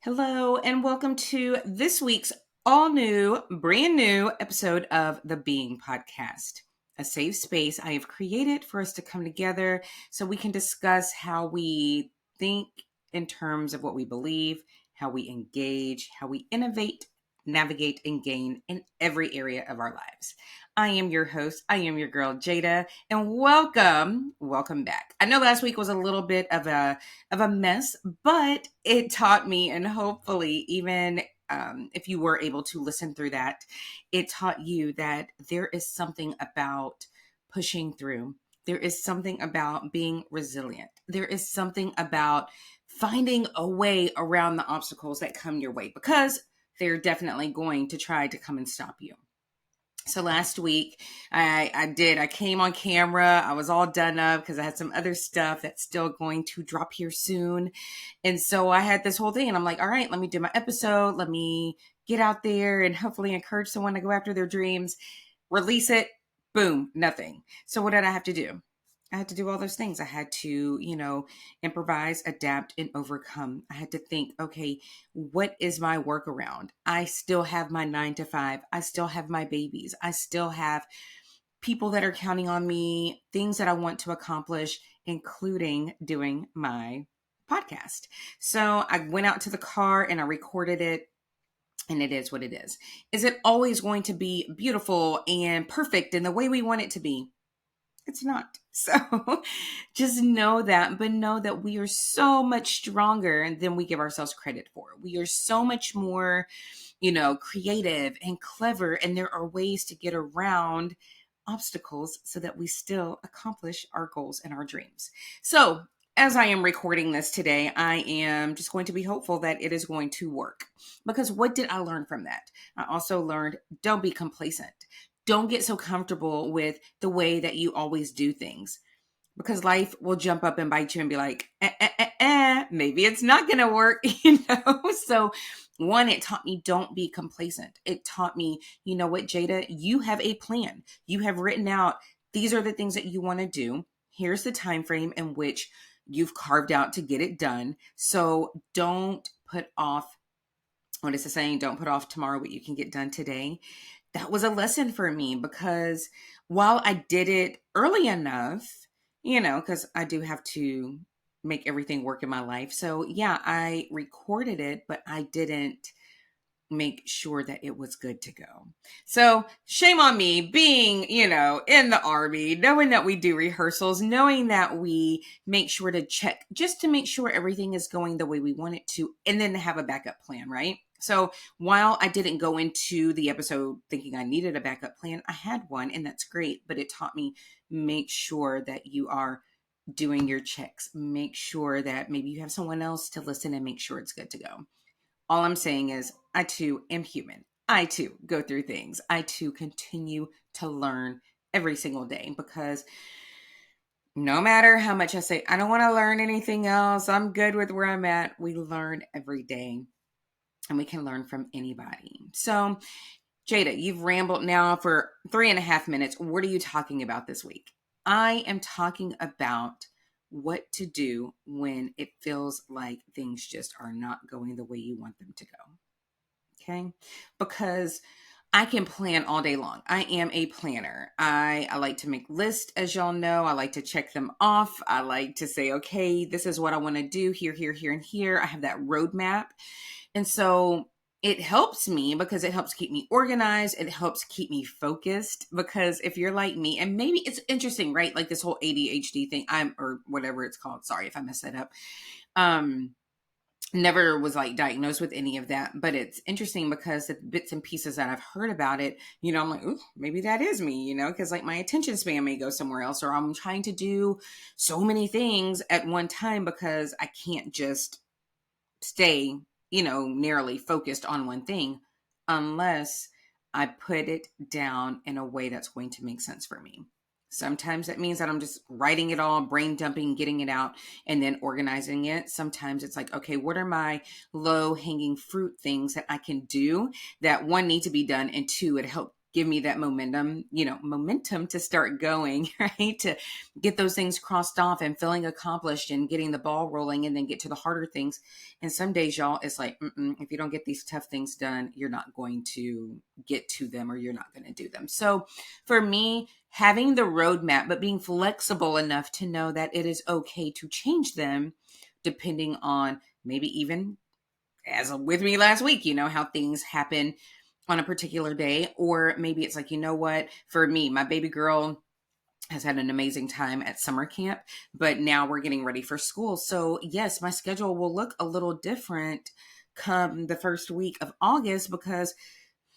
Hello, and welcome to this week's all new, brand new episode of the Being Podcast, a safe space I have created for us to come together so we can discuss how we think in terms of what we believe, how we engage, how we innovate, navigate, and gain in every area of our lives. I am your host. I am your girl, Jada, and welcome back. I know last week was a little bit of a mess, but it taught me, and hopefully even if you were able to listen through that, it taught you that there is something about pushing through. There is something about being resilient. There is something about finding a way around the obstacles that come your way, because they're definitely going to try to come and stop you. So last week I came on camera. I was all done up because I had some other stuff that's still going to drop here soon. And so I had this whole thing and I'm like, all right, let me do my episode. Let me get out there and hopefully encourage someone to go after their dreams, release it. Boom, nothing. So what did I have to do? I had to do all those things. I had to, improvise, adapt, and overcome. I had to think, okay, what is my workaround? I still have my 9 to 5. I still have my babies. I still have people that are counting on me, things that I want to accomplish, including doing my podcast. So I went out to the car and I recorded it. And it is what it is. Is it always going to be beautiful and perfect in the way we want it to be? It's not. So just know that, but know that we are so much stronger than we give ourselves credit for. We are so much more, creative and clever. And there are ways to get around obstacles so that we still accomplish our goals and our dreams. So as I am recording this today, I am just going to be hopeful that it is going to work. Because what did I learn from that? I also learned, don't be complacent. Don't get so comfortable with the way that you always do things, because life will jump up and bite you and be like, maybe it's not going to work, So one, it taught me don't be complacent. It taught me, you know what, Jada, you have a plan. You have written out, these are the things that you want to do. Here's the time frame in which you've carved out to get it done. So don't put off, what is the saying? Don't put off tomorrow what you can get done today. That was a lesson for me, because while I did it early enough, because I do have to make everything work in my life. So yeah, I recorded it, but I didn't make sure that it was good to go. So shame on me being, in the Army, knowing that we do rehearsals, knowing that we make sure to check just to make sure everything is going the way we want it to, and then have a backup plan, right? So while I didn't go into the episode thinking I needed a backup plan, I had one, and that's great, but it taught me, make sure that you are doing your checks. Make sure that maybe you have someone else to listen and make sure it's good to go. All I'm saying is I too am human. I too go through things. I too continue to learn every single day, because no matter how much I say, I don't want to learn anything else, I'm good with where I'm at, we learn every day. And we can learn from anybody. So, Jada, you've rambled now for 3.5 minutes. What are you talking about this week? I am talking about what to do when it feels like things just are not going the way you want them to go. Okay? Because I can plan all day long. I am a planner. I like to make lists, as y'all know. I like to check them off. I like to say, okay, this is what I want to do here, here, here, and here. I have that roadmap. And so it helps me because it helps keep me organized. It helps keep me focused, because if you're like me, and maybe it's interesting, right? Like this whole ADHD thing, or whatever it's called. Sorry if I messed that up. Never was like diagnosed with any of that, but it's interesting because the bits and pieces that I've heard about it, I'm like, ooh, maybe that is me, because like my attention span may go somewhere else, or I'm trying to do so many things at one time because I can't just stay narrowly focused on one thing unless I put it down in a way that's going to make sense for me. Sometimes that means that I'm just writing it all, brain dumping, getting it out, and then organizing it. Sometimes it's like, okay, what are my low hanging fruit things that I can do that, one, need to be done, and two, it give me that momentum to start going, right? To get those things crossed off and feeling accomplished and getting the ball rolling, and then get to the harder things. And some days, y'all, it's like, if you don't get these tough things done, you're not going to get to them, or you're not going to do them. So for me, having the roadmap, but being flexible enough to know that it is okay to change them depending on maybe even as with me last week, how things happen on a particular day. Or maybe it's like, what, for me, my baby girl has had an amazing time at summer camp, but now we're getting ready for school. So yes, my schedule will look a little different come the first week of August, because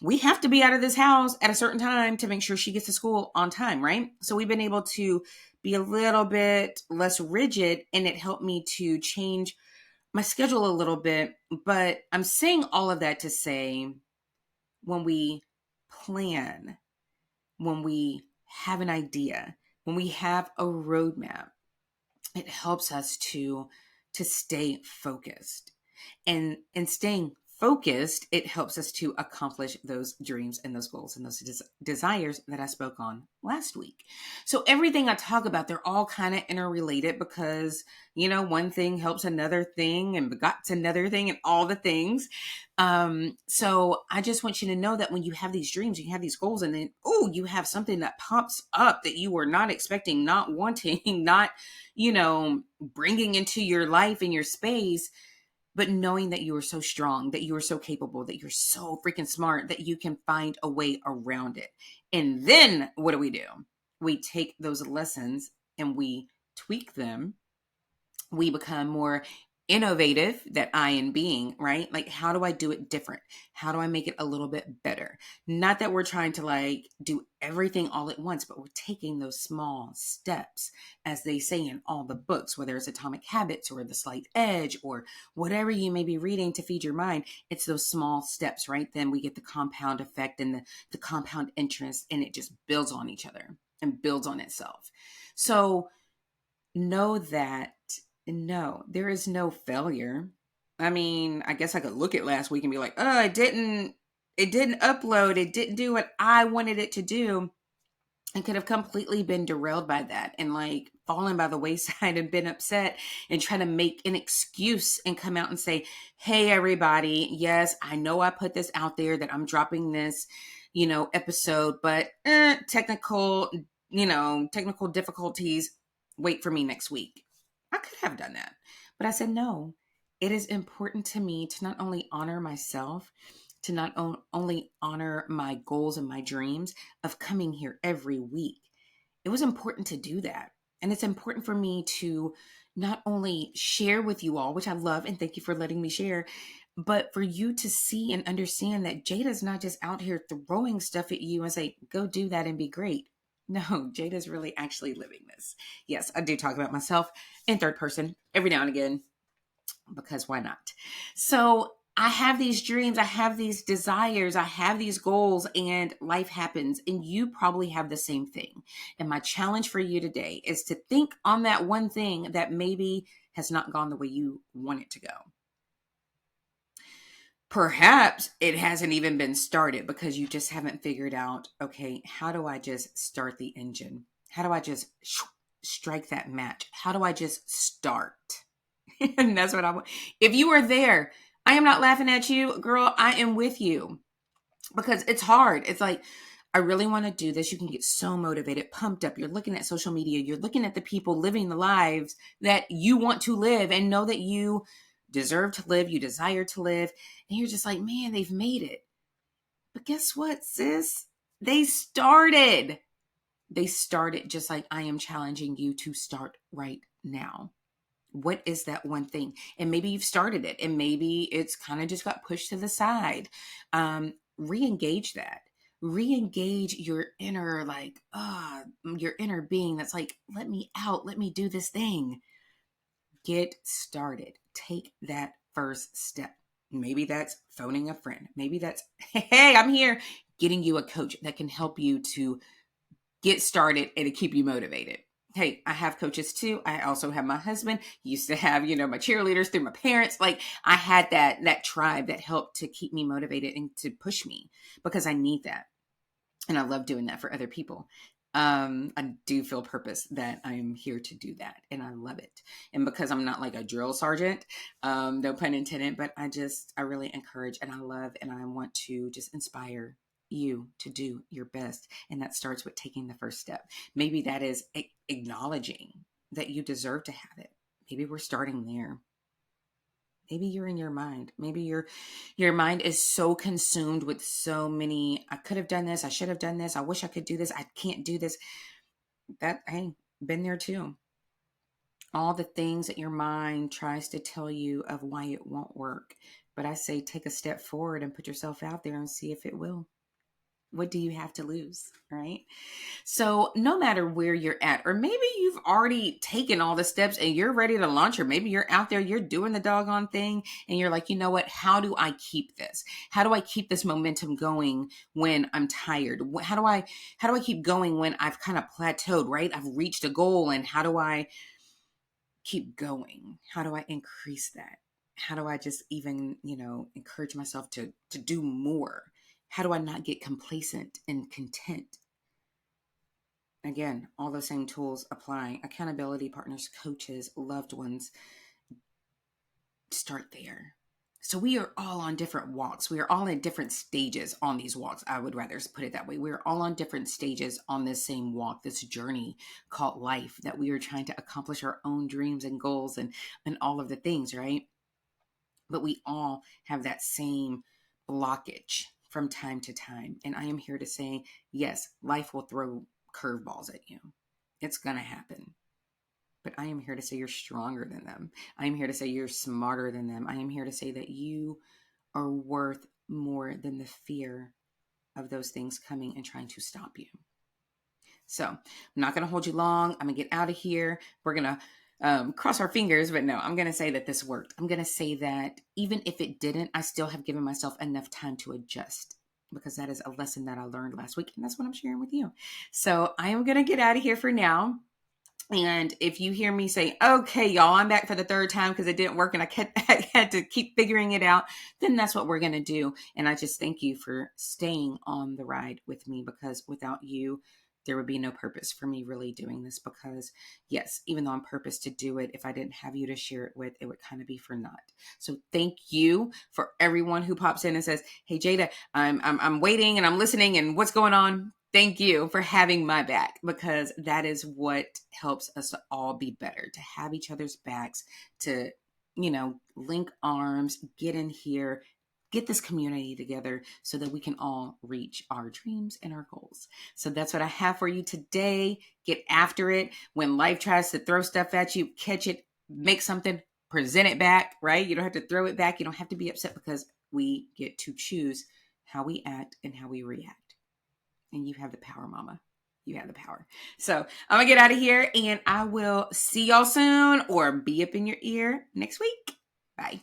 we have to be out of this house at a certain time to make sure she gets to school on time, right? So we've been able to be a little bit less rigid, and it helped me to change my schedule a little bit. But I'm saying all of that to say, when we plan, when we have an idea, when we have a roadmap, it helps us to stay focused. And in staying focused, it helps us to accomplish those dreams and those goals and those desires that I spoke on last week. So everything I talk about, they're all kind of interrelated, because, one thing helps another thing and begots another thing and all the things. So I just want you to know that when you have these dreams, you have these goals, and then, you have something that pops up that you were not expecting, not wanting, not, bringing into your life and your space. But knowing that you are so strong, that you are so capable, that you're so freaking smart, that you can find a way around it. And then what do? We take those lessons and we tweak them. We become more innovative, that I in being, right? Like, how do I do it different? How do I make it a little bit better? Not that we're trying to do everything all at once, but we're taking those small steps, as they say in all the books, whether it's Atomic Habits or The Slight Edge or whatever you may be reading to feed your mind. It's those small steps, right? Then we get the compound effect and the compound interest, and it just builds on each other and builds on itself. So know that, no, there is no failure. I mean, I guess I could look at last week and be like, oh, it didn't upload. It didn't do what I wanted it to do. And could have completely been derailed by that, and fallen by the wayside and been upset and trying to make an excuse and come out and say, hey, everybody, yes, I know I put this out there that I'm dropping this, episode, but technical difficulties. Wait for me next week. I could have done that, but I said, no, it is important to me to not only honor myself, to not only honor my goals and my dreams of coming here every week. It was important to do that. And it's important for me to not only share with you all, which I love, and thank you for letting me share, but for you to see and understand that Jada's not just out here throwing stuff at you and say, go do that and be great. No, Jada's really actually living this. Yes, I do talk about myself in third person every now and again, because why not? So I have these dreams, I have these desires, I have these goals, and life happens, and you probably have the same thing. And my challenge for you today is to think on that one thing that maybe has not gone the way you want it to go. Perhaps it hasn't even been started because you just haven't figured out, okay, how do I just start the engine? How do I just strike that match? How do I just start? And that's what I want. If you are there, I am not laughing at you, girl. I am with you, because it's hard. It's like, I really want to do this. You can get so motivated, pumped up. You're looking at social media. You're looking at the people living the lives that you want to live and know that you deserve to live, you desire to live. And you're just like, man, they've made it. But guess what, sis? They started. They started just like I am challenging you to start right now. What is that one thing? And maybe you've started it, and maybe it's kind of just got pushed to the side. Re-engage that. Re-engage your inner, your inner being that's like, let me out. Let me do this thing. Get started. Take that first step. Maybe that's phoning a friend. Maybe that's, hey, I'm here, getting you a coach that can help you to get started and to keep you motivated. Hey, I have coaches too. I also have my husband. He used to have, my cheerleaders through my parents. Like, I had that tribe that helped to keep me motivated and to push me, because I need that. And I love doing that for other people. I do feel purpose that I'm here to do that, and I love it. And because I'm not like a drill sergeant, no pun intended, but I really encourage and I love and I want to just inspire you to do your best. And that starts with taking the first step. Maybe that is acknowledging that you deserve to have it. Maybe we're starting there. Maybe you're in your mind. Maybe your mind is so consumed with so many, I could have done this, I should have done this, I wish I could do this, I can't do this. That, hey, been there too. All the things that your mind tries to tell you of why it won't work. But I say take a step forward and put yourself out there and see if it will. What do you have to lose, right? So no matter where you're at, or maybe you've already taken all the steps and you're ready to launch, or maybe you're out there, you're doing the doggone thing and you're like, you know what? How do I keep this? How do I keep this momentum going when I'm tired? How do I keep going when I've kind of plateaued, right? I've reached a goal, and how do I keep going? How do I increase that? How do I just even, encourage myself to do more? How do I not get complacent and content? Again, all those same tools apply. Accountability partners, coaches, loved ones, start there. So we are all on different walks. We are all in different stages on these walks. I would rather put it that way. We're all on different stages on this same walk, this journey called life, that we are trying to accomplish our own dreams and goals and all of the things, right? But we all have that same blockage from time to time. And I am here to say, yes, life will throw curveballs at you. It's going to happen. But I am here to say you're stronger than them. I am here to say you're smarter than them. I am here to say that you are worth more than the fear of those things coming and trying to stop you. So I'm not going to hold you long. I'm going to get out of here. We're going to cross our fingers, but no, I'm going to say that this worked. I'm going to say that even if it didn't, I still have given myself enough time to adjust, because that is a lesson that I learned last week. And that's what I'm sharing with you. So I am going to get out of here for now. And if you hear me say, okay, y'all, I'm back for the third time because it didn't work and I had to keep figuring it out, then that's what we're going to do. And I just thank you for staying on the ride with me, because without you, there would be no purpose for me really doing this. Because yes, even though I'm purposed to do it, if I didn't have you to share it with, it would kind of be for naught. So thank you for everyone who pops in and says, hey, Jada, I'm waiting and I'm listening and what's going on? Thank you for having my back, because that is what helps us to all be better, to have each other's backs, to, link arms, get in here, get this community together so that we can all reach our dreams and our goals. So that's what I have for you today. Get after it. When life tries to throw stuff at you, catch it, make something, present it back, right? You don't have to throw it back. You don't have to be upset, because we get to choose how we act and how we react. And you have the power, mama. You have the power. So I'm going to get out of here, and I will see y'all soon, or be up in your ear next week. Bye.